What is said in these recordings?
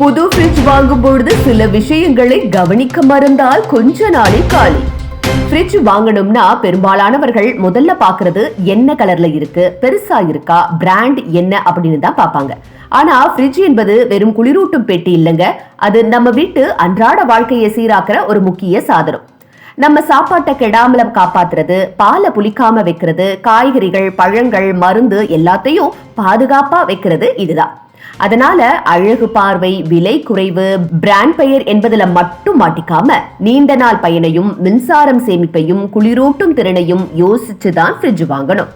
புது ஃப்ரிட்ஜ் வாங்கும் பொழுது சில விஷயங்களை கவனிக்க மறந்தால் கொஞ்ச நாளே காலி. ஃப்ரிட்ஜ் வாங்கணும்னா பெரும்பாலானவர்கள் முதல்ல பாக்குறது என்ன கலர்ல இருக்கு, பெருசா இருக்கா, பிராண்ட் என்ன அப்படின்னு தான் பாப்பாங்க. ஆனா ஃப்ரிட்ஜ் என்பது வெறும் குளிரூட்டும் பெட்டி இல்லைங்க. அது நம்ம வீட்டு அன்றாட வாழ்க்கையை சீராக்குற ஒரு முக்கிய சாதனம். நம்ம சாப்பாட்டை கெடாமல காப்பாத்துறது, பாலை புளிக்காம வைக்கிறது, காய்கறிகள், பழங்கள், மருந்து எல்லாத்தையும் பாதுகாப்பா வைக்கிறது இதுதான். அதனால அழகு, பார்வை, விலை குறைவு, பிராண்ட் பெயர் என்பதுல மட்டும் மாட்டிக்காம நீண்ட நாள் பயனையும் மின்சாரம் சேமிப்பையும் குளிரூட்டும் திறனையும் யோசிச்சுதான் ஃப்ரிட்ஜ் வாங்கணும்.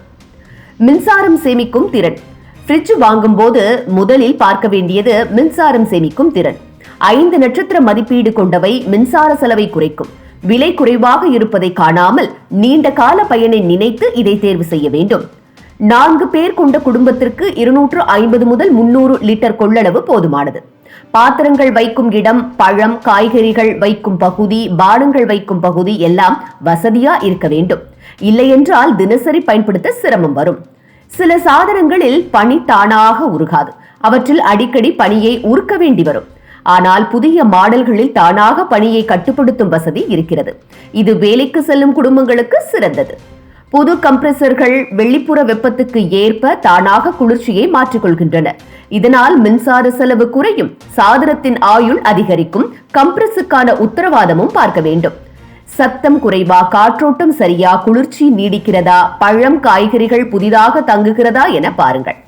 மின்சாரம் சேமிக்கும் திறன். ஃப்ரிட்ஜ் வாங்கும் போது முதலில் பார்க்க வேண்டியது மின்சாரம் சேமிக்கும் திறன். 5 நட்சத்திர மதிப்பீடு கொண்டவை மின்சார செலவை குறைக்கும். விலை குறைவாக இருப்பதை காணாமல் நீண்ட கால பயனை நினைத்து இதை தேர்வு செய்ய வேண்டும். 4 பேர் கொண்ட குடும்பத்திற்கு 250 முதல் 300 லிட்டர் கொள்ளளவு போதுமானது. பாத்திரங்கள் வைக்கும் இடம், பழம், காய்கறிகள் வைக்கும் பகுதி, பானங்கள் வைக்கும் பகுதி எல்லாம் வசதியா இருக்க வேண்டும். இல்லையென்றால் தினசரி பயன்படுத்த சிரமம் வரும். சில சாதனங்களில் பனி தானாக உருகாது. அவற்றில் அடிக்கடி பனியை உருக்க வேண்டி வரும். ஆனால் புதிய மாடல்களில் தானாக பனியை கட்டுப்படுத்தும் வசதி இருக்கிறது. இது வேலைக்கு செல்லும் குடும்பங்களுக்கு சிறந்தது. புது கம்ப்ரஸர்கள் வெளிப்புற வெப்பத்துக்கு ஏற்ப தானாக குளிர்ச்சியை மாற்றிக்கொள்கின்றன. இதனால் மின்சார செலவு குறையும், சாதனத்தின் ஆயுள் அதிகரிக்கும். கம்ப்ரஸுக்கான உத்தரவாதமும் பார்க்க வேண்டும். சத்தம் குறைவா, காற்றோட்டம் சரியா, குளிர்ச்சி நீடிக்கிறதா, பழம், காய்கறிகள் புதிதாக தங்குகிறதா என பாருங்கள்.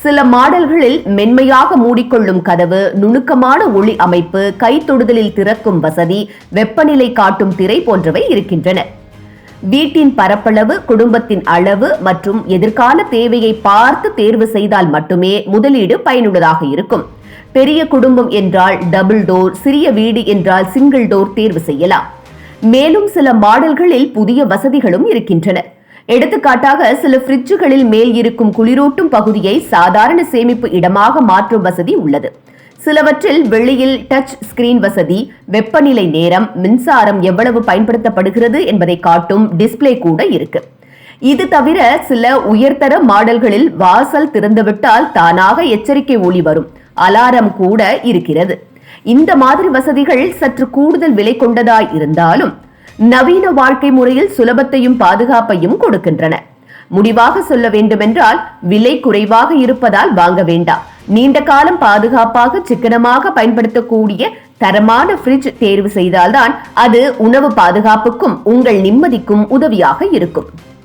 சில மாடல்களில் மென்மையாக மூடிக்கொள்ளும் கதவு, நுணுக்கமான ஒளி அமைப்பு, கை தொடுதலில் திறக்கும் வசதி, வெப்பநிலை காட்டும் திரை போன்றவை இருக்கின்றன. வீட்டின் பரப்பளவு, குடும்பத்தின் அளவு மற்றும் எதிர்கால தேவையை பார்த்து தேர்வு செய்தால் மட்டுமே முதலீடு பயனுள்ளதாக இருக்கும். பெரிய குடும்பம் என்றால் டபுள் டோர், சிறிய வீடு என்றால் சிங்கிள் டோர் தேர்வு செய்யலாம். மேலும் சில மாடல்களில் புதிய வசதிகளும் இருக்கின்றன. எடுத்துக்காட்டாக சில ஃப்ரிட்ஜுகளில் மேல் இருக்கும் குளிரூட்டும் பகுதியை சாதாரண சேமிப்பு இடமாக மாற்றும் வசதி உள்ளது. சிலவற்றில் வெளியில் டச் ஸ்கிரீன் வசதி, வெப்பநிலை, நேரம், மின்சாரம் எவ்வளவு பயன்படுத்தப்படுகிறது என்பதை காட்டும் டிஸ்பிளே கூட இருக்கு. இது தவிர சில உயர்தர மாடல்களில் வாசல் திறந்துவிட்டால் தானாக எச்சரிக்கை ஒலி வரும், அலாரம் கூட இருக்கிறது. இந்த மாதிரி வசதிகள் சற்று கூடுதல் விலை கொண்டதாய் இருந்தாலும் நவீன வாழ்க்கை முறையில் சுலபத்தையும் பாதுகாப்பையும் கொடுக்கின்றன. முடிவாக சொல்ல வேண்டுமென்றால் விலை குறைவாக இருப்பதால் வாங்க வேண்டாம். நீண்ட காலம் பாதுகாப்பாக சிக்கனமாக பயன்படுத்தக்கூடிய தரமான ஃப்ரிட்ஜ் தேர்வு செய்தால்தான் அது உணவு பாதுகாப்புக்கும் உங்கள் நிம்மதிக்கும் உதவியாக இருக்கும்.